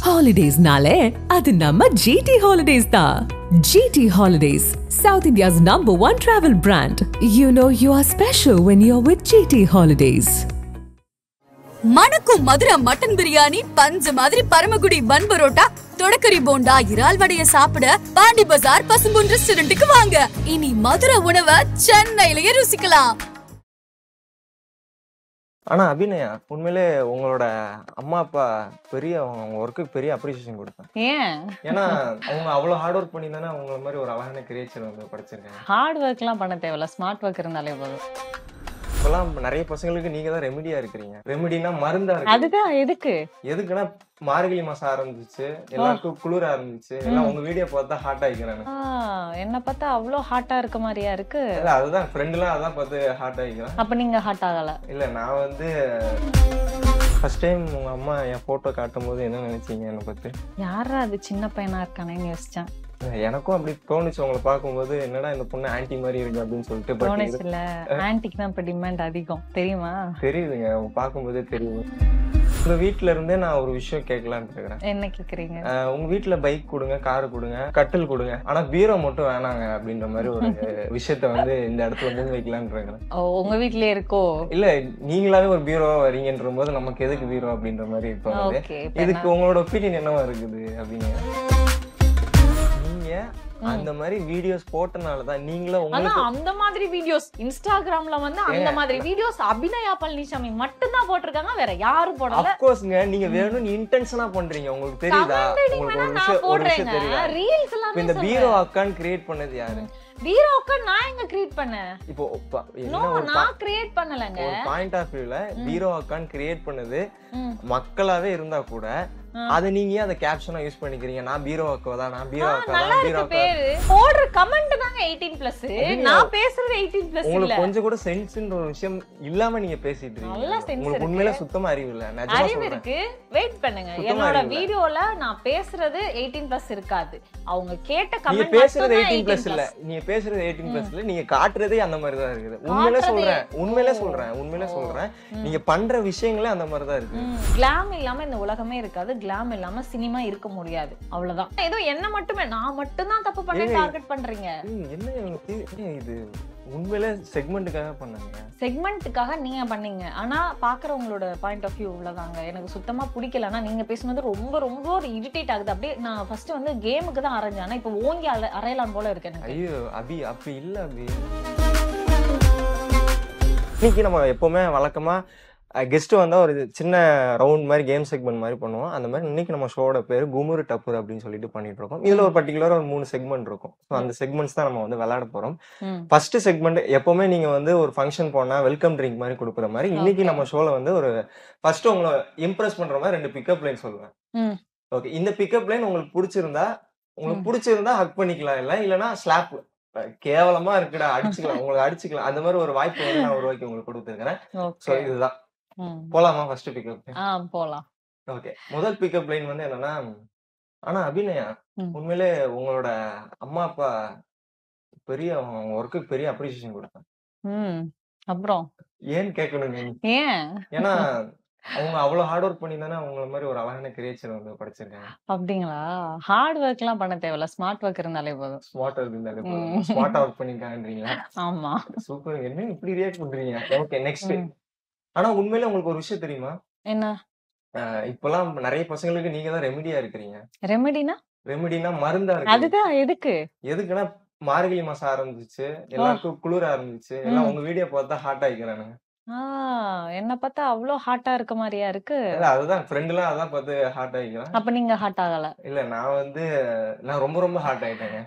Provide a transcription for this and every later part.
Holidays-nale, adu namma GT Holidays da. GT Holidays, South India's #1 travel brand. You know you are special when you're with GT Holidays. மணக்கும் Madurai mutton biryani, பஞ்சு மாதிரி பரமக்குடி பன் பரோட்டா, தொடக்கரி போண்டா, இறால் வடைய சாப்பிட பாண்டி பஜார் பசும்பொன் ரெஸ்டாரண்ட்டுக்கு வாங்க. இனி மதுரை உணவை சென்னையிலேயே ருசிக்கலாம். ஆனா அபிநயா, உண்மையிலே உங்களோட அம்மா அப்பா பெரிய அவங்க ஒர்க்குக்கு பெரிய அப்ரிசியேஷன் கொடுத்தேன். ஏன்? ஏன்னா அவங்க அவ்வளவு ஹார்ட் ஒர்க் பண்ணி தானே அவங்கள மாதிரி ஒரு அழகான கிரியேச்சர் வந்து படிச்சிருக்காங்க. ஹார்ட் ஒர்க்லாம் பண்ண தேவையில்ல, ஸ்மார்ட் ஒர்க் இருந்தாலே போதும். இப்பெல்லாம் நிறைய பசங்களுக்கு நீங்க தான் ரெமிடியா இருக்கிறீங்க. ரெமிடினா மருந்தா இருக்கு. அதுதான் எதுக்கு? எதுக்குன்னா மார்கழி மாசம் ஆரம்பிச்சு, எல்லாருக்கும் குளிர ஆரம்பிச்சு, எல்லாம் உங்க வீடியோ பார்த்தா ஹாட் ஆகிக்கிறாங்க. என்ன பார்த்தா அவ்வளோ ஹாட்டா இருக்க மாதிரியா இருக்கு. இல்ல அதுதான் ஃப்ரெண்ட் எல்லாம் அதான் பார்த்து ஹாட் ஆகிக்கிறான். அப்ப நீங்க ஹாட் ஆகல? இல்ல நான் வந்து ஃபர்ஸ்ட் டைம் உங்க அம்மா என் போட்டோ காட்டும் போது என்ன நினைச்சீங்க என்னை பத்தி? யாரா அது சின்ன பையனா இருக்கானேன்னு யோசிச்சேன். எனக்கும் அப்படி தோணுச்சு உங்களை பார்க்கும்போது, என்னடா இந்த பொண்ணு ஆன்டி மாதிரி இருக்கு அப்படின்னு சொல்லிட்டு. தோணுச்சுல, ஆன்டிக்கு தான் இப்ப டிமாண்ட் அதிகம் தெரியுமா? தெரியுதுங்க, பார்க்கும்போதே தெரியுது. உங்க வீட்டுல இருந்தே நான் ஒரு விஷயம் கேட்கலான்னு இருக்கிறேன். என்ன கேக்குறீங்க? உங்க வீட்டுல பைக் கொடுங்க, கார் கொடுங்க, கட்டில் கொடுங்க, ஆனா பீரோ மட்டும் வேணாங்க அப்படின்ற மாதிரி ஒரு விஷயத்த வந்து இந்த இடத்துல முன் வைக்கலான்னு இருக்கிறேன். உங்க வீட்லயே இருக்கோ? இல்ல நீங்களாவே ஒரு பீரோவா வரீங்கன்ற போது நமக்கு எதுக்கு பீரோ அப்படின்ற மாதிரி தோணுது. இதுக்கு உங்களோட ஒப்பீனியன் என்னவா இருக்குது அப்படிங்க? அந்த மாதிரி வீடியோஸ் போட்டனாலதான் நீங்களே அந்த மாதிரி வீடியோஸ் இன்ஸ்டாகிராம்ல வந்து அந்த மாதிரி வீடியோஸ் அபிநயா பழனிசாமி மட்டும் தான் போட்டிருக்காங்க, வேற யாரும் போடல. ஆஃப் கோர்ஸ்ங்க, நீங்க வேணும்னு இன்டென்ஷனா பண்றீங்க. உங்களுக்கு தெரியுதா? உங்களுக்கு ஒரு விஷயம் தெரியுதா? ரீல்ஸ் எல்லாம் இந்த பீரோ அக்கவுண்ட் கிரியேட் பண்ணது யாரு? பீரோ அக்கவுண்ட் நான் எங்க கிரியேட் பண்ணேன்? இப்போ நான் கிரியேட் பண்ணலங்க. ஒரு பாயிண்ட் ஆஃப் வியூல பீரோ அக்கவுண்ட் கிரியேட் பண்ணது மக்களாவே இருந்தா கூட அத நீங்க அத கேப்ஷனா யூஸ் பண்ணிக்கிறீங்க. நான் பீரோ அக்கவதா, நான் பீரோ அக்கவதா, பீரோ அக்கவதா. பேரு போடுற கமெண்ட் தாங்க 18+. நான் பேசுறது 18+ இல்ல. உங்களுக்கு கொஞ்சம் கூட சென்ஸ்ன்ற ஒரு விஷயம் இல்லாம நீங்க பேசிட்டு இருக்கீங்க. உங்களுக்கு உண்மையில சுத்தமா அறிவு இல்ல. நிஜமா சொல்றேன். அறிவு இருக்கு, வெயிட் பண்ணுங்க. என்னோட வீடியோல நான் பேசுறது 18+ இருக்காது. அவங்க கேட்ட கமெண்ட் நீங்க பேசுறது 18+ இல்ல. நீங்க பேசுறது 18+ இல்ல. நீங்க காட்டுறதே அந்த மாதிரி தான் இருக்குது. உண்மையில சொல்றேன். நீங்க பண்ற விஷயங்களே அந்த மாதிரி தான் இருக்கு. கிளாம் இல்லாம இந்த உலகமே இருக்காது. கிளாம் இல்லாம சினிமா இருக்க முடியாது. அவ்வளவுதான். ஏதோ என்ன மட்டுமே நான் மட்டும் தான் தப்பு பண்ணி டார்கெட் பண்றீங்க. என்ன இது? உண்மையிலே செக்மெண்ட்டுக்காக பண்ணாங்க. செக்மெண்ட்டுக்காக நீங்க பண்ணீங்க. ஆனா பாக்குறவங்களோட பாயிண்ட் ஆஃப் வியூ உள்ளதாங்க. எனக்கு சுத்தமா பிடிக்கல. ஆனா நீங்க பேசுனது ரொம்ப ரொம்ப ஒரு இரிட்டேட் ஆகுது. அப்படியே நான் ஃபர்ஸ்ட் வந்து கேமுக்கு தான் அரைஞ்சேன். ஆனா இப்போ ஓங்கி அரையலாம் போல இருக்கு எனக்கு. ஐயோ அபி, அப்படி இல்ல அபி. இன்னைக்கு நம்ம எப்பவுமே வழக்கமா கெஸ்ட் வந்தா ஒரு சின்ன ரவுண்ட் மாதிரி கேம் செக்மெண்ட் மாதிரி பண்ணுவோம். அந்த மாதிரி இன்னைக்கு நம்ம ஷோட பேரு குமுறு டப்புரு அப்படின்னு சொல்லிட்டு பண்ணிட்டு இருக்கோம். இதுல ஒரு பர்டிகுலரா ஒரு 3 செக்மெண்ட் இருக்கும். ஸோ அந்த செக்மெண்ட்ஸ் தான் நம்ம வந்து விளையாட போறோம். ஃபர்ஸ்ட் செக்மெண்ட் எப்பவுமே நீங்க வந்து ஒரு ஃபங்க்ஷன் போனா வெல்கம் ட்ரிங்க் மாதிரி கொடுக்குற மாதிரி இன்னைக்கு நம்ம ஷோல வந்து ஒரு ஃபர்ஸ்ட் உங்களை இம்ப்ரெஸ் பண்ற மாதிரி 2 பிக்கப் லைன் சொல்லுவேன். ஓகே, இந்த பிக்கப் லைன் உங்களுக்கு பிடிச்சிருந்தா ஹக் பண்ணிக்கலாம், இல்லைன்னா ஸ்லாப் கேவலமா இருக்குடா அடிச்சுக்கலாம், உங்களுக்கு அடிச்சுக்கலாம். அந்த மாதிரி ஒரு வாய்ப்பு வந்து நான் உருவாக்கி உங்களுக்கு கொடுத்துருக்கிறேன். ஸோ இதுதான். போலாமா? ஃபர்ஸ்ட் பிக்கப் போலாம். ஓகே, முதல் பிக்கப் லைன் வந்து என்னன்னா, ஆனா அபிநயா, உண்மையிலே உங்களோட அம்மா அப்பா பெரிய அவங்க ஒர்க்குக்கு பெரிய அப்ரிசியேஷன் கொடுத்தேன். அப்புறம் ஏன்னு கேட்கணும் நீங்க. ஏன்னா அவங்க அவ்வளவு ஹார்ட் ஒர்க் பண்ணி தானே அவங்கள மாதிரி ஒரு அழகான கிரியேச்சர் வந்து படிச்சிருக்காங்க. அப்படிங்களா? ஹார்ட் ஒர்க்லாம் பண்ண தேவையில்ல, ஸ்மார்ட் ஒர்க் இருந்தாலே போதும். ஸ்மார்ட்டா ஒர்க் பண்ணிருக்காங்கன்றீங்களா? ஆமா, சூப்பர். என்ன இப்படி ரியாக்ட் பண்றீங்க? Okay, next. ஆனா உண்மையில உங்களுக்கு ஒரு விஷயம் தெரியுமா? என்ன? இப்பெல்லாம் நிறைய பசங்களுக்கு நீங்க தான் ரெமிடியா இருக்கிறீங்க. ரெமிடினா மருந்தா இருக்கு. அதுதான் எதுக்குன்னா மார்கழி மாசம் ஆரம்பிச்சு, எல்லாருக்கும் குளிர ஆரம்பிச்சு, எல்லாம் உங்க வீடியோ பார்த்தா ஹாட் ஆகிக்கிறானுங்க. என்ன பார்த்தா அவ்வளோ ஹாட்டா இருக்க மாதிரியா இருக்கு. அதுதான் ஃப்ரெண்ட் எல்லாம் அதான் பார்த்து ஹாட் ஆகிக்கிறான். அப்ப நீங்க ஹாட் ஆகல? இல்ல நான் ரொம்ப ரொம்ப ஹாட் ஆயிட்டேங்க.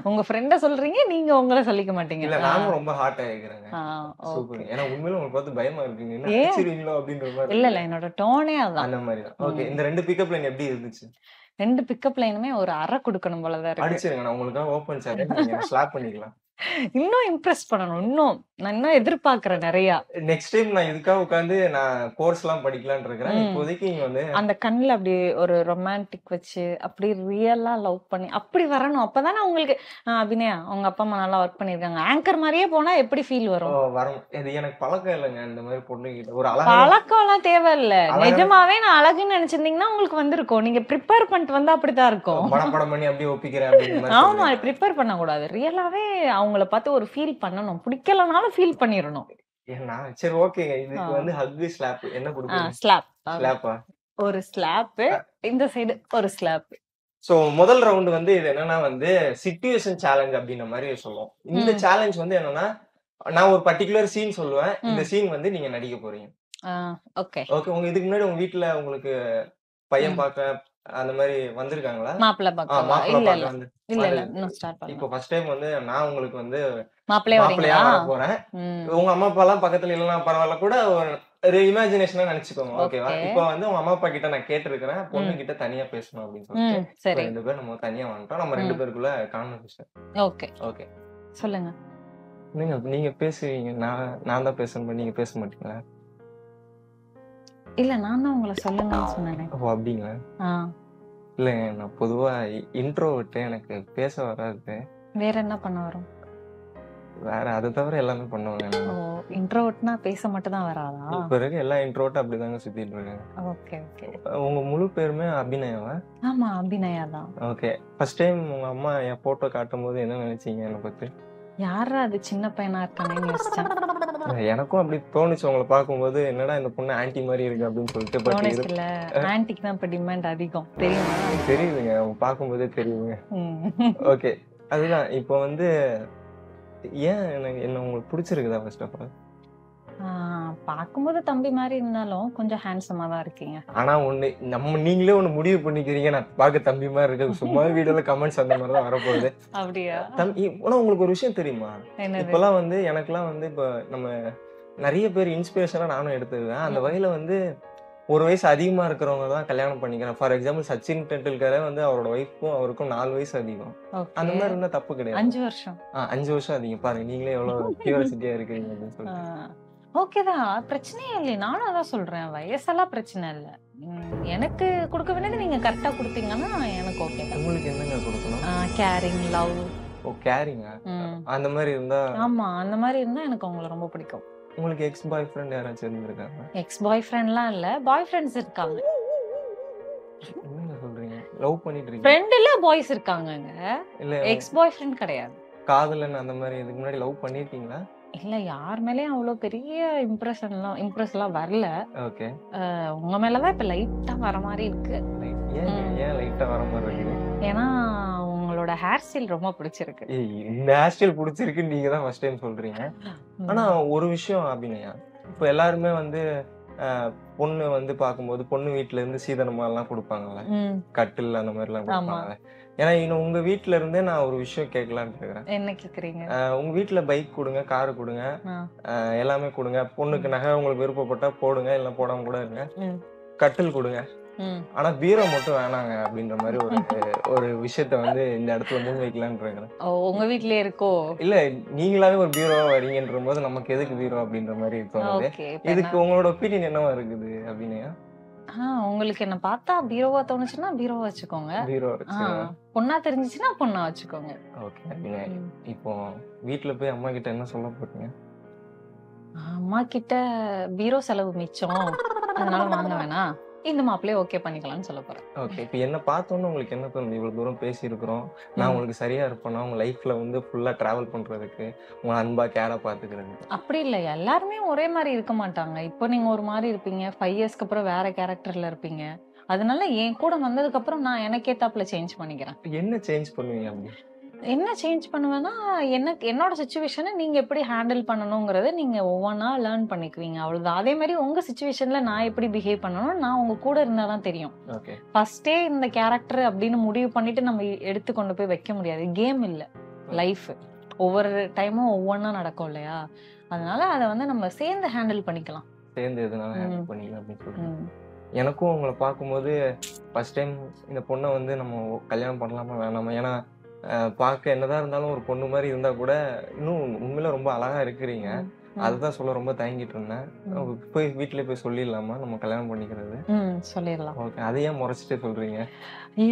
உங்க ஃப்ரெண்ட சொல்றீங்க, நீங்க உங்களை சொல்லிக்க மாட்டீங்க. இல்ல நானும் ரொம்ப ஹாட் ஆகிக்கிறேங்க. சூப்பர். ஏன்னா உண்மையில உங்களுக்கு பார்த்து பயமா இருக்குங்க. என்ன அடிச்சிருவீங்களோ அப்படின்ற மாதிரி. இல்ல என்னோட டோனே அதான். அந்த மாதிரி தான். ஓகே, இந்த 2 பிக்கப் லைன் எப்படி இருந்துச்சு? 2 பிக்கப் லைனுமே ஒரு அரை கொடுக்கணும் போலதான் இருக்கு. அடிச்சிருங்க, நான் உங்களுக்காக ஓபன் சார், நீங்க ஸ்லாப் பண்ணிக்கலாம். இன்னும் இம்ப்ரெஸ் பண்ணணும். நான் இன்னும் எதிர்பார்க்கிறேன் நிறையா. நெக்ஸ்ட் டைம் நான் இதுக்காக உட்காந்து நான் கோர்ஸ் எல்லாம் படிக்கலாம்னு இருக்கிறேன். ம். இப்போதைக்கு இங்க வந்து அந்த கண்ணுல அப்படி ஒரு ரொமான்டிக் வச்சு அப்படி ரியலா லவ் பண்ணி அப்படி வரணும். அப்பதானே உங்களுக்கு அபிநயா உங்க அப்பா அம்மா நல்லா ஒர்க் பண்ணிருக்காங்க. ஆங்கர் மாதிரியே போனா எப்படி ஃபீல் வரும்? வரும். இது எனக்கு பழக்கம் இல்லைங்க இந்த மாதிரி பொண்ணுகிட்ட. ஒரு அழகான பழக்கம் எல்லாம் தேவையில்ல. அழகான நிஜமாவே நான் அழகுன்னு நினைச்சிருந்தீங்கன்னா உங்களுக்கு வந்திருக்கும். நீங்க ப்ரிப்பேர் பண்ணிட்டு வந்தா அப்படித்தான் இருக்கும். மனப்படம் பண்ணி அப்படியே ஒப்பிக்கிறேன் அப்படிங்கிற மாதிரி ஆமா, சொல்றீங்க. ப்ரிப்பேர் பண்ண கூடாது. ரியலாவே அவங்கள பார்த்து ஒரு ஃபீல் பண்ணணும். பிடிக்கலனாலும் ஃபீல் பண்ணிரணும். ஏன்னா சரி ஓகேங்க. இதுக்கு வந்து ஹக் ஸ்லாப் என்ன கொடுப்பீங்க? ஸ்லாப். ஸ்லாப்பா? ஒரு ஸ்லாப். இந்த சைடு ஒரு ஸ்லாப். சோ முதல் ரவுண்ட் வந்து இது என்னன்னா வந்து சிச்சுவேஷன் சேலஞ்ச் அப்படின்ற மாதிரி சொல்லுவோம். இந்த சேலஞ்ச் வந்து என்னன்னா நான் ஒரு பர்டிகுலர் சீன் சொல்லுவேன். இந்த சீன் வந்து நீங்க நடிக்க போறீங்க. ஓகே. ஓகே. இதுக்கு முன்னாடி உங்க வீட்ல உங்களுக்கு பையன் பார்க்க அந்த மாதிரி வந்திருக்காங்களா? மாப்பிள்ளை பார்க்க மாப்பிள்ளை இல்ல பார்க்க வந்து இல்ல இன்னும் ஸ்டார்ட் பண்ணல. இப்போ ஃபர்ஸ்ட் டைம் வந்து நான் உங்களுக்கு வந்து மாப்பிள்ளையா மாப்பிள்ளையா வரீங்களா? வர போறேன். உங்க அம்மா அப்பா எல்லாம் பக்கத்துல இல்லைன்னா பரவாயில்ல கூட ஒரு இமேஜினேஷனா நினைச்சுக்கோங்க. ஓகேவா? Okay. இப்போ வந்து உங்க அம்மா அப்பா கிட்ட நான் கேட்டிருக்கிறேன் பொண்ணு கிட்ட தனியா பேசணும் அப்படின்னு சொல்லிட்டு. சரி. 2 பேரும் நம்ம தனியா வந்துட்டோம். நம்ம 2 பேருக்குள்ள கான்வர்சேஷன். ஓகே. ஓகே. சொல்லுங்க. நீங்க பேசுவீங்க. நான் தான் பேசணும். நீங்க பேச மாட்டீங்களா? இல்ல நான் தான் உங்களை சொல்லுங்கன்னு சொன்னேன். ஓ அப்படிங்களா? இல்லைங்க நான் பொதுவா இன்ட்ரோவர்ட். எனக்கு பேச வராது. வேற என்ன பண்ண வரும்? வேற அதை தவிர எல்லாமே பண்ணுவாங்க. ஓ இன்ட்ரோவர்ட்னா பேச மட்டும் தான் வராதா? இப்ப இருக்க எல்லா இன்ட்ரோவர்ட்டும் அப்படிதாங்க சுத்திட்டு இருக்காங்க. Okay okay. உங்க முழு பேருமே அபிநயாவா? ஆமா அபிநயா தான். ஓகே. ஃபர்ஸ்ட் டைம் உங்க அம்மா என் போட்டோ காட்டும் போது என்ன நினைச்சீங்க என்னை பத்தி? யாரா அது சின்ன பையனா இருக்கானேன்னு யோசிச்சேன். எனக்கும் அப்படி தோணுச்சு உங்களை பார்க்கும்போது. என்னடா இந்த பொண்ணு ஆன்டி மாதிரி இருக்கு அப்படின்னு சொல்லிட்டு. பட் இது இல்ல ஆன்டிக்கு தான் இப்ப டிமாண்ட் அதிகம் தெரியுமா? தெரியுதுங்க. அவங்க பார்க்கும்போதே தெரியுதுங்க. ஓகே. அதுதான் இப்போ வந்து ஏன் என்ன உங்களுக்கு பிடிச்சிருக்குதா ஃபர்ஸ்ட் ஆஃப் ஆல்? பாக்கும்போது தம்பி மாதிரி இருந்தாலும் கொஞ்சம் ஹேண்ட்ஸமா தான் இருக்கீங்க. ஆனா ஒண்ணு நீங்களே ஒண்ணு முடிவு பண்ணிக்கிறீங்க நான் பார்க்க தம்பி மாதிரி இருக்கு. சும்மா வீடியோல கமெண்ட்ஸ் அந்த மாதிரி தான் வரப்போகுது. அப்படியா? ஆனா உங்களுக்கு ஒரு விஷயம் தெரியுமா? இப்பெல்லாம் வந்து எனக்கெல்லாம் வந்து இப்ப நம்ம நிறைய பேர் இன்ஸ்பிரேஷனா நானும் எடுத்துக்குவேன். அந்த வகையில வந்து ஒரு வயசு அதிகமா இருக்கிறவங்க தான் கல்யாணம் பண்ணிக்கிறேன். ஃபார் எக்ஸாம்பிள் சச்சின் டெண்டுல்கரே வந்து அவரோட ஒய்ஃப்க்கும் அவருக்கும் 4 வயசு அதிகம். அந்த மாதிரி இருந்தா தப்பு கிடையாது. 5 வருஷம் 5 வருஷம் அதிகம். பாருங்க நீங்களே எவ்வளவு கியூரியாசிட்டியா இருக்கீங்க அப்படின்னு சொல்லிட்டு. ஓகேதான், பிரச்சனையே இல்லை. நானும் அதான் சொல்றேன், வயசெல்லாம் பிரச்சனை இல்லை. எனக்கு கொடுக்க வேண்டியது நீங்க கரெக்டா கொடுத்தீங்கன்னா எனக்கு ஓகே. உங்களுக்கு என்னங்க கொடுக்கணும்? Caring, love. ஓ கேரிங்கா? அந்த மாதிரி இருந்தா? ஆமா அந்த மாதிரி இருந்தா எனக்கு உங்களை ரொம்ப பிடிக்கும். உங்களுக்கு எக்ஸ் பாய் ஃப்ரெண்ட் யாராச்சும் இருந்திருக்காங்க? எக்ஸ் பாய் ஃப்ரெண்ட்லாம் இல்ல, பாய் ஃப்ரெண்ட்ஸ் இருக்காங்க. என்ன சொல்றீங்க? லவ் பண்ணிட்டு இருக்கீங்க? ஃப்ரெண்ட் இல்ல பாய்ஸ் இருக்காங்கங்க. இல்ல எக்ஸ் பாய் ஃப்ரெண்ட் கிடையாது. காதலன் அந்த மாதிரி இதுக்கு முன்னாடி லவ் பண்ணிருக்கீங்களா? இல்ல யார் மேலயும் அவ்வளவு பெரிய இம்ப்ரெஸ்லாம் வரல. ஓகே. உங்க மேலதான் இப்ப லைட்டா வர மாதிரி இருக்கு. ஏன் லைட்டா வர மாதிரி இருக்கு? ஏன்னா உங்களோட ஹேர் ஸ்டைல் ரொம்ப பிடிச்சிருக்கு. இந்த ஹேர் ஸ்டைல் பிடிச்சிருக்கு நீங்க தான் ஃபர்ஸ்ட் டைம் சொல்றீங்க. ஆனா ஒரு விஷயம் அபிநயா, இப்ப எல்லாருமே வந்து பொண்ணு வந்து பாக்கும்போது பொண்ணு வீட்டுல இருந்து சீதனமா எல்லாம் கொடுப்பாங்கல்ல, கட்டில் அந்த மாதிரி எல்லாம் கொடுப்பாங்க. ஏன்னா இன்னும் உங்க வீட்டுல இருந்தே நான் ஒரு விஷயம் கேட்கலான்னு இருக்கிறேன். என்ன கேக்குறீங்க? உங்க வீட்டுல பைக் கொடுங்க, காரு கொடுங்க, எல்லாமே கொடுங்க, பொண்ணுக்கு நகை உங்களுக்கு விருப்பப்பட்டா போடுங்க, இல்ல போடாம கூட இருங்க, கட்டில் கொடுங்க, ஆனா பீரோ மட்டும் வேணாங்க அப்படின்ற மாதிரி ஒரு விஷயத்த வந்து இந்த இடத்துல முன் வைக்கலான்னு இருக்கிறேன். உங்க வீட்லயே இருக்கோ? இல்ல நீங்களாவே ஒரு பீரோவா வரீங்கன்ற போது நமக்கு எதுக்கு பீரோ அப்படின்ற மாதிரி தோணுது. இதுக்கு உங்களோட ஒப்பீனியன் என்னவா இருக்குது அபிநயா? உங்களுக்கு என்ன பார்த்தா பீரோவா தோணுச்சுன்னா பீரோவா வச்சுக்கோங்க. பீரோ பொண்ணா தெரிஞ்சுச்சுன்னா பொண்ணா வச்சுக்கோங்க. ஓகே. இப்போ வீட்டுல போய் அம்மா கிட்ட என்ன சொல்ல போறீங்க? அம்மா கிட்ட பீரோ செலவு மிச்சம், அதனால வாங்க வேணாம், இந்த மாப்பிள்ளையே ஓகே பண்ணிக்கலாம்னு சொல்ல போறேன். ஓகே. இப்போ என்ன பார்த்தோன்னு உங்களுக்கு என்ன தோணுது? இவ்வளவு தூரம் பேசியிருக்கிறோம், நான் உங்களுக்கு சரியா இருப்பேனா உங்க லைஃப்ல வந்து ஃபுல்லா டிராவல் பண்றதுக்கு, உங்க அன்பா கேரா பாத்துக்கிறது? அப்படி இல்லை, எல்லாருமே ஒரே மாதிரி இருக்க மாட்டாங்க. இப்போ நீங்க ஒரு மாதிரி இருப்பீங்க, 5 இயர்ஸ்க்கு அப்புறம் வேற கேரக்டர்ல இருப்பீங்க. அதனால என் கூட வந்ததுக்கு அப்புறம் நான் எனக்கேத்தாப்புல சேஞ்ச் பண்ணிக்கிறேன். என்ன சேஞ்ச் பண்ணுவீங்க? அப்படி என்ன சேஞ்ச் பண்ணுவேன்னா, என்னோட சிச்சுவேஷனை நீங்க எப்படி ஹேண்டில் பண்ணணுங்கிறத நீங்க ஒவ்வொன்றா லேர்ன் பண்ணிக்குவீங்க, அவ்வளவுதான். அதே மாதிரி உங்க சிச்சுவேஷன்ல நான் எப்படி பிஹேவ் பண்ணணும் நான் உங்க கூட இருந்தா தான் தெரியும். ஃபர்ஸ்டே இந்த கேரக்டர் அப்படின்னு முடிவு பண்ணிட்டு நம்ம எடுத்து கொண்டு போய் வைக்க முடியாது. கேம் இல்ல, லைஃப். ஒவ்வொரு டைமும் ஒவ்வொன்றா நடக்கும் இல்லையா? அதனால அதை வந்து நம்ம சேர்ந்து ஹேண்டில் பண்ணிக்கலாம். சேர்ந்து எதுனால ஹேண்டில் பண்ணிக்கலாம் அப்படின்னு சொல்றேன். எனக்கும் உங்களை பார்க்கும்போது ஃபர்ஸ்ட் டைம் இந்த பொண்ணை வந்து நம்ம கல்யாணம் பண்ணலாமா வேணாமா, ஏன்னா பார்க்க என்னதான் இருந்தாலும் ஒரு பொண்ணு மாதிரி இருந்தா கூட இன்னும் உண்மையில ரொம்ப அழகா இருக்கிறீங்க. அதுதான் சொல்ல ரொம்ப தயங்கிட்டு இருந்தேன். போய் வீட்ல போய் சொல்லிடலாமா நம்ம கல்யாணம் பண்ணிக்கிறது? சொல்லிடலாம். ஓகே. அதை ஏன் முறைச்சிட்டே சொல்றீங்க?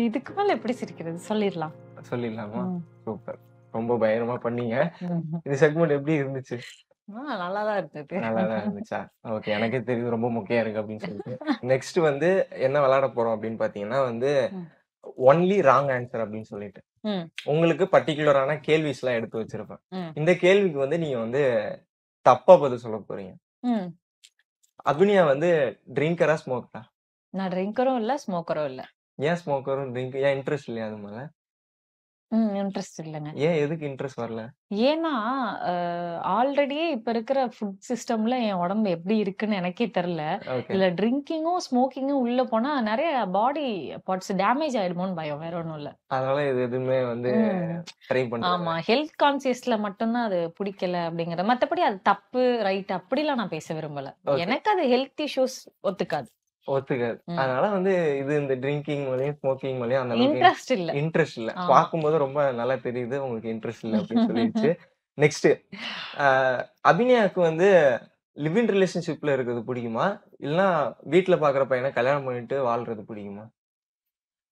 இதுக்கு மேல எப்படி சிரிக்கிறது? சொல்லிடலாம். சொல்லிடலாமா? சூப்பர். ரொம்ப பயங்கரமா பண்ணீங்க. இந்த செக்மெண்ட் எப்படி இருந்துச்சு? நல்லாதான் இருந்தது. நல்லாதான் இருந்துச்சா? ஓகே. எனக்கே தெரியுது ரொம்ப மொக்கையா இருக்கு அப்படின்னு சொல்லிட்டு. நெக்ஸ்ட் வந்து என்ன விளையாட போறோம் அப்படின்னு பாத்தீங்கன்னா வந்து ஒன்லி ராங் ஆன்சர் அப்படின்னு சொல்லிட்டு உங்களுக்கு பர்டிகுலரான கேள்விஸ் எல்லாம் எடுத்து வச்சிருப்பேன். இந்த கேள்விக்கு வந்து நீங்க வந்து தப்பா பதில் சொல்ல போறீங்க. அபினியா வந்து ட்ரிங்கரா ஸ்மோக்கரா? நான் ட்ரிங்கரும் இல்ல, ஸ்மோக்கரும் இல்ல. ஏன் ஸ்மோக்கரும் ட்ரிங்க் ஏன் இன்ட்ரெஸ்ட் இல்லையா அது மேல? இன்ட்ரெஸ்ட் இல்லங்க. ஏன் எதுக்கு இன்ட்ரெஸ்ட் வரல? ஏன்னா ஆல்ரெடியே இப்ப இருக்கிற ஃபுட் சிஸ்டம்ல என் உடம்பு எப்படி இருக்குன்னு எனக்கே தெரியல. இல்ல ட்ரிங்கிங்கும் ஸ்மோக்கிங்கும் உள்ள போனா நிறைய பாடி பார்ட்ஸ் டேமேஜ் ஆயிடுமோன்னு பயம், வேற ஒண்ணும் இல்ல. அதனால இது எதுவுமே வந்து ட்ரை பண்ணல. ஆமா, ஹெல்த் கான்சியஸ்ல மட்டும்தான் அது பிடிக்கல அப்படிங்கறது. மத்தபடி அது தப்பு ரைட் அப்படிலாம் நான் பேச விரும்பல. எனக்கு அது ஹெல்த் இஷ்யூஸ் ஒத்துக்காது. அதனால வந்து இது இந்த ட்ரிங்கிங் மேலயும் ஸ்மோக்கிங் மேலயும் அந்த இன்ட்ரெஸ்ட் இல்ல. பார்க்கும்போது ரொம்ப நல்லா தெரியுது உங்களுக்கு இன்ட்ரெஸ்ட் இல்ல அப்படின்னு சொல்லிடுச்சு. நெக்ஸ்ட் அபிநயாக்கு வந்து லிவ் இன் ரிலேஷன்ஷிப்ல இருக்கிறது பிடிக்குமா, இல்லனா வீட்ல பாக்குற பையனை கல்யாணம் பண்ணிட்டு வாழ்றது பிடிக்குமா?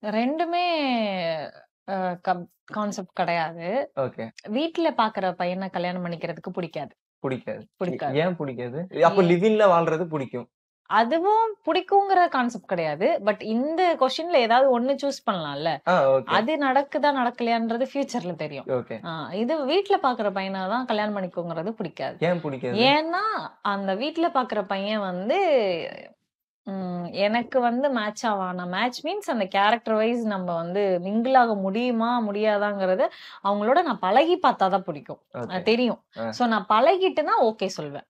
ரெண்டுமே கான்செப்ட் கிடையாது. ஓகே. வீட்ல பாக்குற பையனை கல்யாணம் பண்ணிக்கிறதுக்கு பிடிக்காது. ஏன் பிடிக்காது? அப்ப லிவ் இன்ல வாழ்றது பிடிக்கும். அதுவும் பிடிக்குங்கிற கான்செப்ட் கிடையாது. பட் இந்த கொஸ்டின்ல ஏதாவது ஒண்ணு சூஸ் பண்ணலாம்ல. அது நடக்குதா நடக்கலையான்றது ஃபியூச்சர்ல தெரியும். இது வீட்ல பாக்குற பையனாதான் கல்யாணம் பண்ணிக்கோங்கிறது பிடிக்காது. ஏன் பிடிக்காது? ஏன்னா அந்த வீட்ல பாக்குற பையன் வந்து எனக்கு வந்து மேட்ச் ஆவானா, மேட்ச் மீன்ஸ் அந்த கேரக்டர் வைஸ் நம்ம வந்து மிங்கிள் ஆக முடியுமா முடியாதாங்கிறது அவங்களோட நான் பழகி பார்த்தாதான் பிடிக்கும், தெரியும். சோ நான் பழகிட்டுனா ஓகே சொல்வேன்.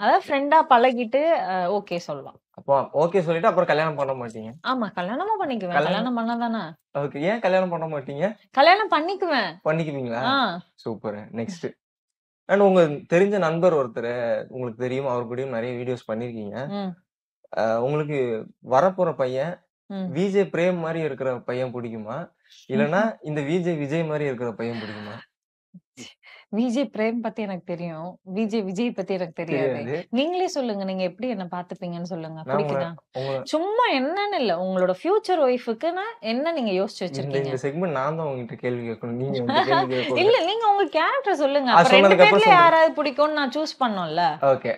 அதாவது ஃப்ரெண்டா பழகிட்டு ஓகே சொல்லுவான். அப்போ ஓகே சொல்லிட்டு அப்புறம் கல்யாணம் பண்ண மாட்டீங்க? ஆமா, கல்யாணமும் பண்ணிக்குவேன். கல்யாணம் பண்ணாதானே. ஓகே. ஏன் கல்யாணம் பண்ண மாட்டீங்க? கல்யாணம் பண்ணிக்குவேன். பண்ணிக்குவீங்களா? சூப்பர். நெக்ஸ்ட் அண்ட் உங்க தெரிஞ்ச நண்பர் ஒருத்தர் உங்களுக்கு தெரியும், அவர் கூடயும் நிறைய வீடியோஸ் பண்ணிருக்கீங்க. உங்களுக்கு வரப்போற பையன் விஜய் பிரேம் மாதிரி இருக்கிற பையன் பிடிக்குமா, இல்லனா இந்த விஜய் மாதிரி இருக்கிற பையன் பிடிக்குமா? விஜய் பிரேம் பத்தி எனக்கு தெரியும், விஜய் பத்தி எனக்கு தெரியாது. நீங்களே சொல்லுங்க, நீங்க எப்படி என்ன பாத்துப்பீங்கன்னு சொல்லுங்க. பிடிக்குதா? சும்மா என்னன்னு இல்ல, உங்களோட ஃபியூச்சர் ஒய்ஃபுக்கு என்ன நீங்க யோசிச்சு வச்சிருக்கீங்க? இந்த செக்மெண்ட் நான் தான் உங்ககிட்ட கேள்வி கேட்கணும், நீங்க வந்து கேள்வி கேட்கணும். இல்ல, நீங்க உங்க கேரக்டர் சொல்லுங்க. அப்ப ரெண்டு பேர்ல யாராவது பிடிக்கும்னு நான் சூஸ் பண்ணனும்ல. ஓகே.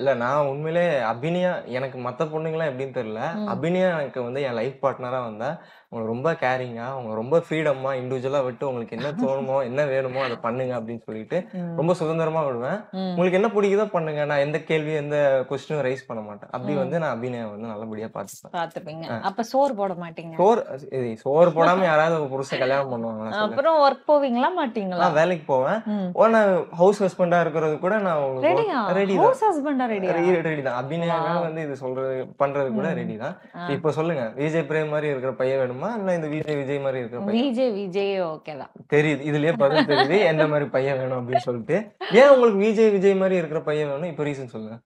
இல்ல, நான் உண்மையிலே அபினியா, எனக்கு மத்த பொண்ணுங்களா எப்படின்னு தெரியல, அபினியா எனக்கு வந்து என் லைஃப் பார்ட்னரா வந்தா உங்களுக்கு ரொம்ப கேரிங்கா, அவங்க ரொம்ப ஃப்ரீடமா இண்டிவிஜுவலா விட்டு உங்களுக்கு என்ன தோணுமோ என்ன வேணுமோ அதை பண்ணுங்க அப்படின்னு சொல்லிட்டு ரொம்ப சுதந்திரமா விடுவேன். உங்களுக்கு என்ன பிடிக்குதோ பண்ணுங்க, நான் எந்த கேள்வி எந்த கொஸ்டினும் ரைஸ் பண்ண மாட்டேன். அப்படி வந்து நான் அபிநயா வந்து நல்லபடியா பாத்துப்பீங்க. அப்ப சோறு போட மாட்டீங்க? சோறு போடாம யாராவது ஒரு புருஷன் கல்யாணம் பண்ணுவாங்களா? அப்புறம் ஒர்க் போவீங்களா மாட்டீங்களா? வேலைக்கு போவேன். நான் ஹவுஸ் ஹஸ்பண்டா இருக்கிறது கூட நான் ரெடி தான். அபிநயா வந்து இது சொல்றது பண்றது கூட ரெடி தான். இப்ப சொல்லுங்க, விஜய் பிரேம் மாதிரி இருக்கிற பையன் வேணுமா, இல்ல இந்த விஜய் மாதிரி இருக்கிற பையன்? விஜய் ஓகேதான். தெரியுது, இதுலயே பதில் தெரியுது எந்த மாதிரி பையன் வேணும் அப்படின்னு சொல்லிட்டு. ஏன் உங்களுக்கு விஜய் மாதிரி இருக்கிற பையன் வேணும், இப்ப ரீசன் சொல்லுங்க.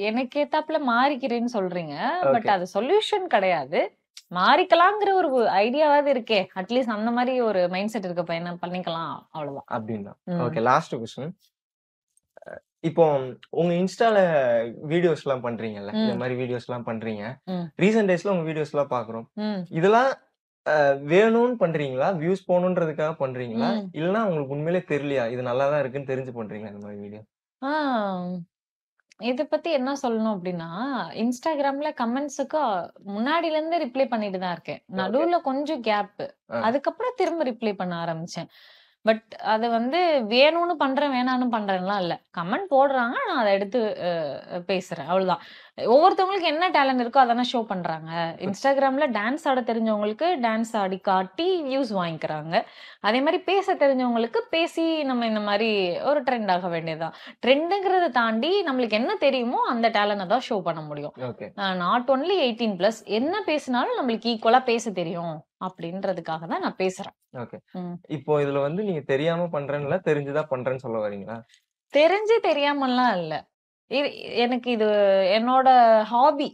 எனக்கு ஏத்தாப்புல மாறிக்கிறேன்னு சொல்றீங்க, பட் அது சொல்யூஷன் கிடையாது. மாறிக்கலாங்கிற ஒரு ஐடியாவாவது இருக்கே, அட்லீஸ்ட் அந்த மாதிரி ஒரு மைண்ட் செட் இருக்க பையனை பண்ணிக்கலாம், அவ்வளவுதான். அப்படின்னா ஓகே. Last question. இப்போ உங்க இன்ஸ்டால வீடியோஸ் எல்லாம் பண்றீங்கல்ல, இந்த மாதிரி வீடியோஸ் எல்லாம் பண்றீங்க. ரீசன்ட் டேஸ்ல உங்க வீடியோஸ் எல்லாம் பாக்குறோம். இதெல்லாம் வேணும்னு பண்றீங்களா, வியூஸ் போகணுன்றதுக்காக பண்றீங்களா, இல்லனா உங்களுக்கு உண்மையிலே தெரியலையா இது நல்லா தான் இருக்குன்னு தெரிஞ்சு பண்றீங்களா இந்த மாதிரி வீடியோ? இத பத்தி என்ன சொல்லணும் அப்படின்னா, இன்ஸ்டாகிராம்ல கமெண்ட்ஸுக்கு முன்னாடில இருந்து ரிப்ளை பண்ணிட்டு தான் இருக்கேன். நடுவுல கொஞ்சம் கேப், அதுக்கப்புறம் திரும்ப ரிப்ளை பண்ண ஆரம்பிச்சேன். பட் அது வந்து வேணும்னு பண்றேன் வேணான்னு பண்றேன்லாம் இல்ல. கமெண்ட் போடுறாங்க, நான் அதை எடுத்து பேசுறேன், அவ்வளவுதான். ஒவ்வொருத்தவங்களுக்கு என்ன டேலண்ட் இருக்கோ அதானே ஷோ பண்றாங்க. இன்ஸ்டாகிராம்ல டான்ஸ் ஆட தெரிஞ்சவங்களுக்கு டான்ஸ் ஆடி காட்டி வியூஸ் வாங்கிக்கிறாங்க. அதே மாதிரி பேச தெரிஞ்சவங்களுக்கு பேசி நம்ம இந்த மாதிரி ஒரு ட்ரெண்ட் ஆக வேண்டியதுதான். ட்ரெண்டுங்கிறத தாண்டி நம்மளுக்கு என்ன தெரியுமோ அந்த டேலண்ட் தான் ஷோ பண்ண முடியும். நாட் ஒன்லி 18+, என்ன பேசினாலும் நம்மளுக்கு ஈக்குவலா பேச தெரியும் அப்படின்றதுக்காக தான் நான் பேசுறேன். ஓகே. இப்போ இதுல வந்து நீங்க தெரியாம பண்றேன்ல, தெரிஞ்சுதான் பண்றேன்னு சொல்ல வரீங்களா? தெரிஞ்சு தெரியாமலாம் இல்ல. எனக்கு இது என்னோட ஹாபி,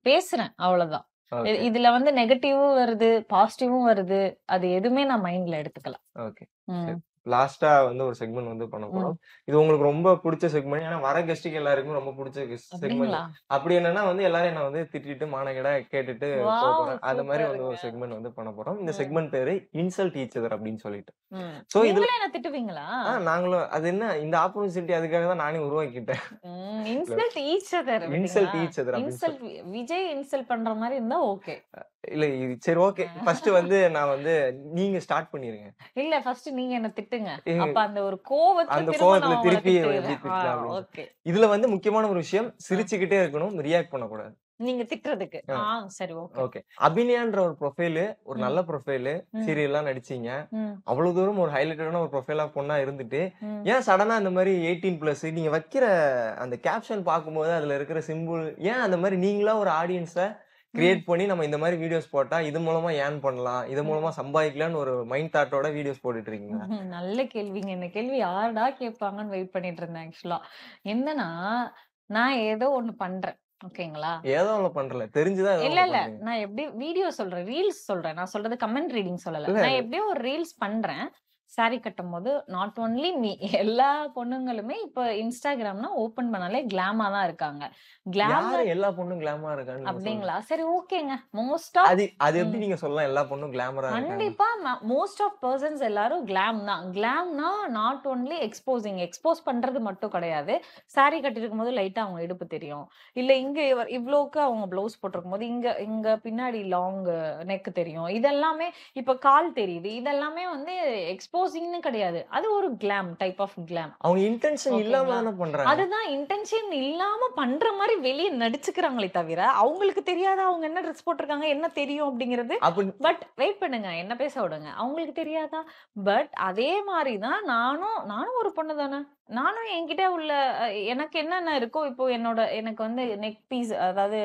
பேசுறேன் அவ்வளவுதான். ஓகே இதுல வந்து நெகட்டிவும் வருது, பாசிட்டிவும் வருது. அது எதுவுமே நான் மைண்ட்ல எடுத்துக்கல. ஓகே ம். சரி லாஸ்டா வந்து ஒரு செக்மெண்ட் வந்து பண்ண ம். போறோம். இது உங்களுக்கு ரொம்ப பிடிச்ச செக்மெண்ட். ஏன்னா வர கெஸ்ட்டுக்கு எல்லாருக்கும் ரொம்ப பிடிச்ச செக்மெண்ட். அப்படிங்களா? அப்படி என்னன்னா வந்து எல்லாரும் என்ன வந்து திட்டிட்டு மானகேடா கேட்டுட்டு வாவ்! போறேன். அந்த மாதிரி வந்து சூப்பருங்க. ஒரு செக்மெண்ட் வந்து பண்ண போறோம். இந்த ம். செக்மெண்ட் பேரு இன்சல்ட் ஈச் அதர் அப்படின்னு சொல்லிட்டு. ம். சோ இதுல நீங்களே என்ன திட்டுவீங்களா? நாங்களும் அது என்ன இந்த ஆப்பர்ச்சுனிட்டி அதுக்காக தான் நானே உருவாக்கிட்டேன். இன்சல்ட் ஈச் அதர் இன்சல்ட் பாத்தீங்களா? ஈச் அதர் அப்படின்னு இன்சல்ட் விஜய் இன்சல்ட் பண்ற மாதிரி இருந்தா ஓகே. இல்ல இது சரி ஓகே. ஃபர்ஸ்ட் வந்து நான் வந்து நீங்க ஸ்டார்ட் பண்ணிருங்க. இல்ல ஃபர்ஸ்ட் நீங்க என்ன திட்டுங்க. ஏ, அப்ப அந்த ஒரு கோவத்துல அந்த திரும்ப கோவத்துல நான் உங்கள திருப்பி எப்படி திட்டுவேன். திட்டலாம் அப்படின்னு ஓகே. இதுல வந்து முக்கியமான ஒரு விஷயம் சிரிச்சுக்கிட்டே இருக்கணும். ரியாக்ட் பண்ணக்கூடாது. நீங்க திட்டுறதுக்கு. ஆ. சரி ஓகே. ஓகே. அபிநயான்ற ஒரு ப்ரொஃபைல் ஒரு ம். நல்ல ப்ரொஃபைல் ம். சீரியல்லாம் நடிச்சீங்க. ம். அவ்வளவு தூரம் ஒரு ஹைலைட்டடான ஒரு ப்ரொஃபைலா பொண்ணா இருந்துட்டு ம். ஏன் சடனா இந்த மாதிரி 18+ நீங்க வைக்கிற அந்த கேப்ஷன் பார்க்கும்போது அதுல இருக்கிற சிம்பிள் ஏன் அந்த மாதிரி நீங்களா ஒரு ஆடியன்ஸ கிரியேட் பண்ணி நம்ம இந்த மாதிரி வீடியோஸ் போட்டா இது மூலமா ஏர்ன் பண்ணலாம் இது மூலமா சம்பாதிக்கலாம்னு ஒரு மைண்ட் தாட்டோட வீடியோஸ் போட்டுட்டு இருக்கீங்க. நல்ல கேள்விங்க. இந்த கேள்வி யாருடா கேட்பாங்கன்னு வெயிட் பண்ணிட்டு இருந்தேன் ஆக்சுவலா. என்னன்னா நான் ஏதோ ஒண்ணு பண்றேன். ஓகேங்களா? ஏதோ ஒண்ணு பண்றல தெரிஞ்சுதான் ஏதோ இல்ல ஒண்ணு இல்ல பண்றீங்க. நான் எப்படி வீடியோ சொல்றேன், ரீல்ஸ் சொல்றேன். நான் சொல்றது கமெண்ட் ரீடிங் சொல்லல. இல்ல நான் எப்படியோ ஒரு ரீல்ஸ் பண்றேன். சாரி கட்டும்போது நாட் ஒன்லி மீ எல்லா பொண்ணுங்களுமே இப்ப இன்ஸ்டாகிராம்னா ஓபன் பண்ணாலே கிளாமா தான் இருக்காங்க. யாரு கிளாமர் எல்லா பொண்ணும் கிளாமரா இருக்கான்னு நீங்க சொல்லுங்க. அப்படிங்களா? சரி ஓகேங்க. மோஸ்ட் ஆஃப் அது எப்படி ம். நீங்க சொல்லலாம் எல்லா பொண்ணும் கிளாமரா இருக்காங்க? கண்டிப்பா மோஸ்ட் ஆஃப் பர்சன்ஸ் எல்லாரும் கிளாம் தான். கிளாம்னா நாட் ஒன்லி எக்ஸ்போசிங். எக்ஸ்போஸ் பண்றது மட்டும் கிடையாது. சாரி கட்டிருக்கும் போது லைட்டா அவங்க இடுப்பு தெரியும். இல்ல இங்க இவ்ளோக்கு அவங்க ப்ளவுஸ் போட்டிருக்கும் போது இங்க இங்க பின்னாடி லாங் நெக் தெரியும். இதெல்லாமே இப்ப கால் தெரியுது. இதெல்லாமே வந்து எக்ஸ்போசிங்னு கிடையாது. அது ஒரு கிளாம் டைப் ஆஃப் கிளாம். அவங்க இன்டென்ஷன் இல்லாம ஓகேங்களா? தானே பண்றாங்க. அதுதான் இன்டென்ஷன் இல்லாம பண்ற மாதிரி வெளிய நடிச்சுக்கிறாங்களே தவிர, அவங்களுக்கு தெரியாதா அவங்க என்ன ட்ரெஸ் போட்டிருக்காங்க, என்ன தெரியும் அப்படிங்கிறது. அப்ப பட் வெயிட் பண்ணுங்க. என்ன பேச விடுங்க. அவங்களுக்கு தெரியாதா? பட் அதே மாரி தான் நானும் ஒரு பொண்ணு தானே. நானும் என்கிட்ட உள்ள எனக்கு என்னென்ன இருக்கோ இப்போ எனக்கு வந்து நெக் பீஸ் அதாவது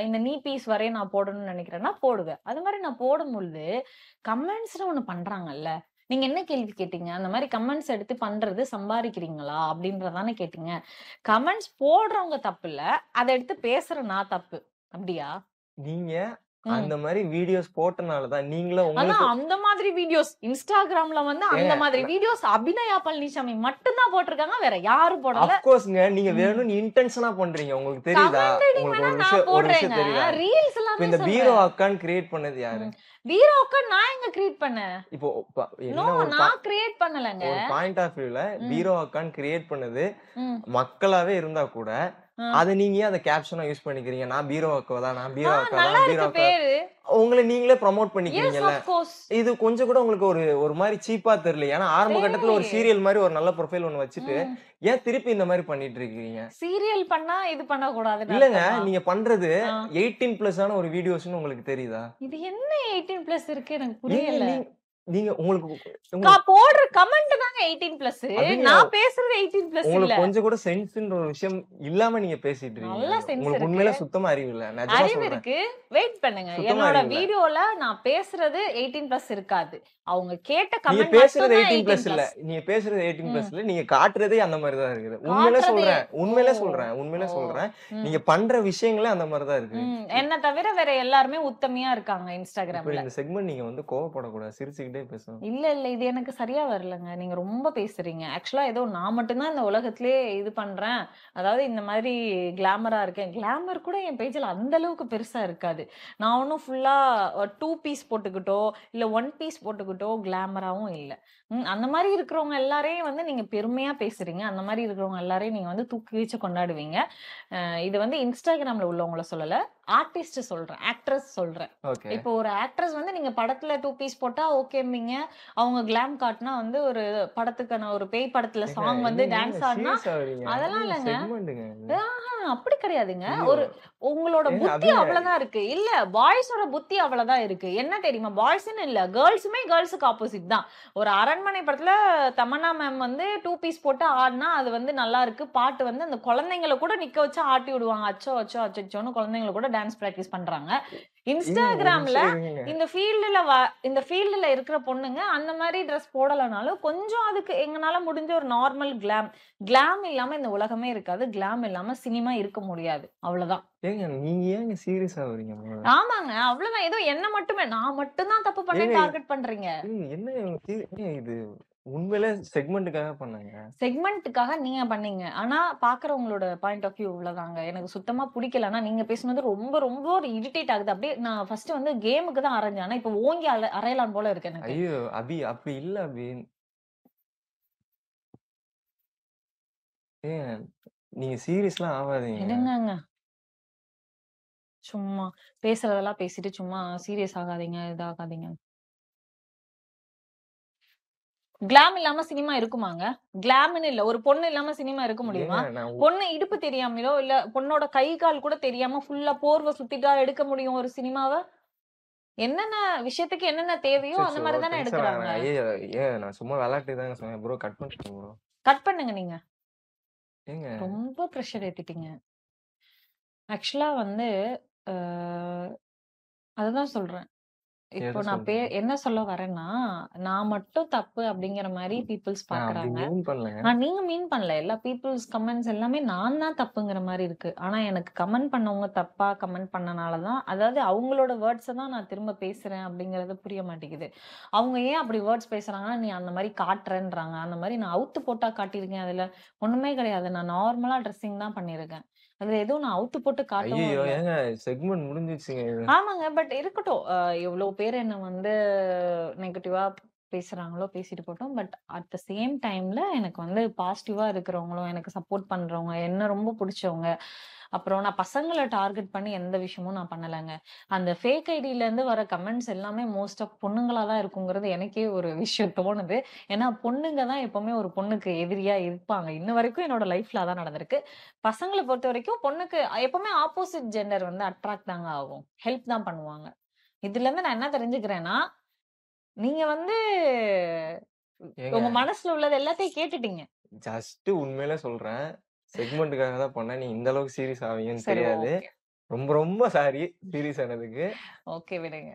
இந்த நீ பீஸ் வரையும் நான் போடணும்னு நினைக்கிறேன்னா போடுவேன். அது மாரி நான் போடும்பொழுது கமெண்ட்ஸ்ன்னு ஒண்ணு பண்றாங்கல்ல. நீங்க என்ன கேள்வி கேட்டீங்க? அந்த மாரி கமெண்ட்ஸ் எடுத்து பண்றது சம்பாரிக்கிறீங்களா? அப்படின்றதானே கேட்டீங்க. கமெண்ட்ஸ் போடுறவங்க தப்பு இல்ல. அத எடுத்து பேசுற நான் தப்பு. அப்படியா? நீங்க ம். அந்த மாதிரி வீடியோஸ் போட்டனால தான் நீங்களும் ஆனா உங்களுக்கு அந்த மாதிரி வீடியோஸ் இன்ஸ்டாகிராம்ல வந்து அந்த ஏங்க மாதிரி வீடியோஸ் அபிநயா பழனிசாமி மட்டும் தான் போட்டிருக்காங்க. வேற யாரும் போடல. அப்கோர்ஸ்ங்க நீங்க ம். வேணும்னு இன்டென்ஷனா பண்றீங்க. உங்களுக்கு தெரியுதா? கமெண்ட் ரீடிங் உங்களுக்கு வேணா ஒரு நான் விஷயம் போடுறேங்க. தெரியுதா? ரீல்ஸ் இப்ப எல்லாமே இந்த பீரோ சொல்றேன். அக்கான்னு கிரியேட் பண்ணது யாரு? பீரோக்க நான் எங்க கிரியேட் பண்ணேன்? இப்போ நோ என்ன ஒரு நான் கிரியேட் பண்ணலங்க. ஒரு பாயிண்ட் ஆஃப் வியூல ம். பீரோ அக்கான்னு கிரியேட் பண்ணது ம். மக்களாவே இருந்தா கூட ஆ. அத நீங்க ஏன் அத கேப்ஷனா யூஸ் பண்ணிக்கிறீங்க? நான் பீரோ அக்கா தான், நான் பீரோ அக்கா நல்லா தான், பீரோ இருக்கு அக்கா. பேரு. உங்களை நீங்களே ப்ரமோட் எஸ் பண்ணிக்கிறீங்கல்ல. Of course. இது கொஞ்சம் கூட உங்களுக்கு ஒரு மாதிரி சீப்பா தெரியல. ஏன்னா ஆரம்ப கட்டத்துல ஒரு தெரியலையே. சீரியல் மாதிரி ஒரு நல்ல ப்ரொஃபைல் ஒண்ணு வச்சுட்டு ம். ஏன் திருப்பி இந்த மாதிரி பண்ணிட்டு இருக்கீங்க? சீரியல் பண்ணா இது பண்ண கூடாதுன்னு இல்லங்க அர்த்தமா? நீங்க பண்றது ஆ. 18+ ஆன ஒரு வீடியோஸ்னு உங்களுக்கு தெரியுதா? இது என்ன 18+ இருக்கு எனக்கு ஏங்க புரியல. நீங்க உங்களுக்கு போடுற கமெண்ட் தாங்க 18+. அபிநயா நான் பேசுறது 18+ இல்ல. உங்களுக்கு கொஞ்சம் கூட சென்ஸ்ன்ற ஒரு விஷயம் இல்லாம நீங்க பேசிட்டு இருக்கீங்க. நல்ல சென்ஸ் உங்களுக்கு இருக்கு. உண்மையில சுத்தமா அறிவு இல்ல. நிஜமா அறிவு சொல்றேன். இருக்கு. வெயிட் பண்ணுங்க. சுத்தமா என்னோட அறிவு இல்ல. வீடியோல நான் பேசுறது 18+ இருக்காது. அவங்க கேட்ட நீங்க கமெண்ட் பேசுறது மட்டும் தான் 18+ இல்ல. 18+. நீங்க பேசுறது 18+ இல்ல. நீங்க காட்டுறதே அந்த மாதிரி தான் இருக்குது. உண்மையில காட்டுறதே. சொல்றேன். உண்மையில ஓ. சொல்றேன். உண்மையில ஓ. சொல்றேன். ம். நீங்க பண்ற விஷயங்களே அந்த மாதிரி தான் இருக்கு. என்ன தவிர வேற எல்லாருமே உத்தமையா இருக்காங்க இப்ப இன்ஸ்டாகிராம்ல. இந்த செக்மெண்ட் நீங்க வந்து கோவப்படக்கூடாது. சிரிச்சுக்கிட்டே பேசணும். இல்ல இது எனக்கு சரியா வரலங்க. நீங்க ரொம்ப பேசுறீங்க. ஆக்சுவலா ஏதோ நான் மட்டும் தான் இந்த உலகத்திலே இது பண்றேன். அதாவது இந்த மாதிரி கிளாமரா இருக்கேன். கிளாமர் கூட என் பேஜ்ல அந்த அளவுக்கு பெருசா இருக்காது. நான் ஒன்னும் ஃபுல்லா 2 பீஸ் போட்டுக்கிட்டோ இல்ல 1 பீஸ் போட்டுக்கிட்டோ கிளாமராவும் இல்ல. அந்த மாதிரி இருக்கிறவங்க எல்லாரையும் வந்து நீங்க பெருமையா பேசுறீங்க. அந்த மாதிரி இருக்கிறவங்க எல்லாரையும் நீங்க வந்து தூக்கி வச்சு கொண்டாடுவீங்க. இது வந்து இன்ஸ்டாகிராம்ல உள்ளவங்கள சொல்லல. ஆர்டிஸ்ட் சொல்றேன். ஆக்ட்ரஸ் சொல்றேன். ஓகே. இப்போ ஒரு ஆக்ட்ரஸ் வந்து நீங்க படத்துல 2 பீஸ் போட்டா ஓகேம்பீங்க. அவங்க கிளாம் காட்டினா வந்து ஒரு படத்துக்கான ஒரு பேய் படத்துல சாங் வந்து டான்ஸ் ஆடினா அதெல்லாம் இல்லங்க. செக்மெண்ட்ங்க இது. அப்படி கிடையாதுங்க. ஐயோ. ஒரு உங்களோட ஏங்க புத்தி அவ்வளவுதான் இருக்கு. இல்ல பாய்ஸோட புத்தி அவ்வளவுதான் இருக்கு. என்ன தெரியுமா? பாய்ஸ்ன்னு இல்ல கேர்ள்ஸுமே கேர்ள்ஸுக்கு ஆப்போசிட் தான். ஒரு அரண்மனை படத்துல தமன்னா மேம் வந்து 2 பீஸ் போட்டு ஆடினா அது வந்து நல்லா இருக்கு. பாட்டு வந்து அந்த குழந்தைங்களை கூட நிக்க வச்சு ஆட்டி விடுவாங்க. அச்சோ அச்சோ அச்சோன்னு குழந்தைங்களை கூட டான்ஸ் பிராக்டிஸ் பண்றாங்க. ஏங்க ஒரு இன்ஸ்டாகிராம்ல நிமிஷம் இருங்க. இந்த ஃபீல்டுல இருக்கிற பொண்ணுங்க அந்த மாதிரி ட்ரெஸ் போடலனாலும் கொஞ்சம் அதுக்கு எங்கனால முடிஞ்ச ஒரு நார்மல் கிளாம் இல்லாம இந்த உலகமே இருக்காது. கிளாம் இல்லாம சினிமா இருக்க முடியாது. அவ்வளவுதான். ஏங்க நீங்க ஏங்க சீரியஸ் ஆகுறீங்க? ஆமாங்க. அவ்வளவுதான். ஏதோ என்ன மட்டுமே நான் மட்டும் தான் தப்பு பண்ணேன் ஏங்க டார்கெட் பண்றீங்க. என்ன ஏங்க இது உண்மையிலே செக்மெண்ட்டுக்காக பண்ணாங்க. செக்மெண்ட்டுக்காக நீங்க பண்ணீங்க. ஆனா பாக்குறவங்களோட பாயிண்ட் ஆஃப் வியூ இவ்வளவுதாங்க. எனக்கு சுத்தமா பிடிக்கல. ஆனா நீங்க பேசுனது ரொம்ப ரொம்ப ஒரு இரிட்டேட் ஆகுது. அப்படியே நான் ஃபர்ஸ்ட் வந்து கேமுக்கு தான் அரைஞ்சேன். ஆனா இப்ப ஓங்கி அரையலாம் போல இருக்கு எனக்கு. ஐயோ அபி அப்படி இல்ல அபி. ஏங்க நீங்க சீரியஸ்லாம் ஆகாதீங்க. என்னங்க சும்மா பேசுறதெல்லாம் பேசிட்டு சும்மா சீரியஸ் ஆகாதீங்க, இதாகாதீங்க. கிளாம் இல்லாம சினிமா இருக்குமாங்க? கிளாம்னு இல்ல. ஒரு பொண்ணு இல்லாம சினிமா இருக்க முடியுமா? ஏங்க நான் பொண்ணு இடுப்பு தெரியாமலோ, இல்ல பொண்ணோட கை, கால் கூட தெரியாம ஃபுல்லா போர்வ சுத்திட்டா எடுக்க முடியும் ஒரு சினிமாவ? என்னென்ன விஷயத்துக்கு என்னென்ன தேவையோ அந்த அச்சச்சோ மாரி தானே டென்ஷன் எடுக்குறாங்க. ஆகுறேன். ஐயோ ஏன் நான் சும்மா விளையாட்டுக்கு தாங்க சொன்னேன். ப்ரோ கட் பண்ணிட்டேன் ப்ரோ. கட் பண்ணுங்க நீங்க. ஏங்க ரொம்ப பிரஷர் ஏத்திட்டீங்க. ஆக்சுவலா வந்து அ அதுதான் சொல்றேன். இப்போ எத நான் சொல்றீங்க? என்ன சொல்ல வரேன்னா, நான் மட்டும் தப்பு அப்படிங்கிற மாரி பீப்பிள்ஸ் நான் அப்படி பாக்குறாங்க. மீன் பண்ணலங்க. நீங்க மீன் பண்ணல. எல்லா பீப்பிள்ஸ் கமெண்ட்ஸ் எல்லாமே நான் தான் தப்புங்கிற மாரி இருக்கு. ஆனா எனக்கு கமெண்ட் பண்ணவங்க தப்பா கமெண்ட் பண்ணனால தான் அதாவது அவங்களோட வேர்ட்ஸ தான் நான் திரும்ப பேசுறேன் அப்படிங்கிறது புரிய மாட்டேங்குது. அவங்க ஏன் அப்படி வேர்ட்ஸ் பேசுறாங்கன்னா, நீ அந்த மாரி காட்டுறேன்றாங்க. அந்த மாரி நான் அவுத்து போட்டா காட்டியிருக்கேன். அதுல ஒண்ணுமே கிடையாது. நான் நார்மலா ட்ரெஸ்ஸிங் தான் பண்ணியிருக்கேன். அதுல எதுவும் நான் அவுத்து போட்டு காட்டவும் ஐயையோ! இல்ல. ஏங்க செக்மெண்ட் முடிஞ்சிருச்சுங்க இது. ஆமாங்க. பட் இருக்கட்டும். எவ்ளோ பேர் என்ன வந்து நெகட்டிவா பேசுறாங்களோ பேசிட்டு போட்டும். பட் அட் த சேம் டைம்ல எனக்கு வந்து பாசிட்டிவா இருக்கிறவங்களும், எனக்கு சப்போர்ட் பண்றவங்க, என்ன ரொம்ப புடிச்சவங்க, அப்புறம் நான் பசங்கள டார்கெட் பண்ணி எந்த விஷயமும் நான் பண்ணலங்க. அந்த ஃபேக் ஐடியிலேருந்து வர கமெண்ட்ஸ் எல்லாமே மோஸ்ட் ஆஃப் பொண்ணுங்களா தான் இருக்குங்கிறது எனக்கே ஒரு விஷயம் தோணுது. ஏன்னா பொண்ணுங்க தான் எப்பவுமே ஒரு பொண்ணுக்கு எதிரியா இருப்பாங்க. இன்ன வரைக்கும் என்னோட லைஃப்ல அதான் நடந்திருக்கு. பசங்கள பொறுத்தவரைக்கும் பொண்ணுக்கு எப்பவுமே ஆப்போசிட் ஜெண்டர் வந்து அட்ராக்ட் தாங்க ஆகும். ஹெல்ப் தான் பண்ணுவாங்க. இதுலருந்து நான் என்ன தெரிஞ்சுக்கிறேன்னா, நீங்க வந்து ஏங்க உங்க மனசுல உள்ளது எல்லாத்தையும் கேட்டுட்டீங்க. ஜஸ்ட் உண்மையிலே சொல்றேன். செக்மெண்ட்டுக்காக தான் பண்ணேன். நீ இந்த அளவுக்கு சீரியஸ் ஆவீங்கன்னு சரி தெரியாது. ஓகே. ரொம்ப ரொம்ப சாரி சீரியஸ் ஆனதுக்கு. ஓகே விடுங்க.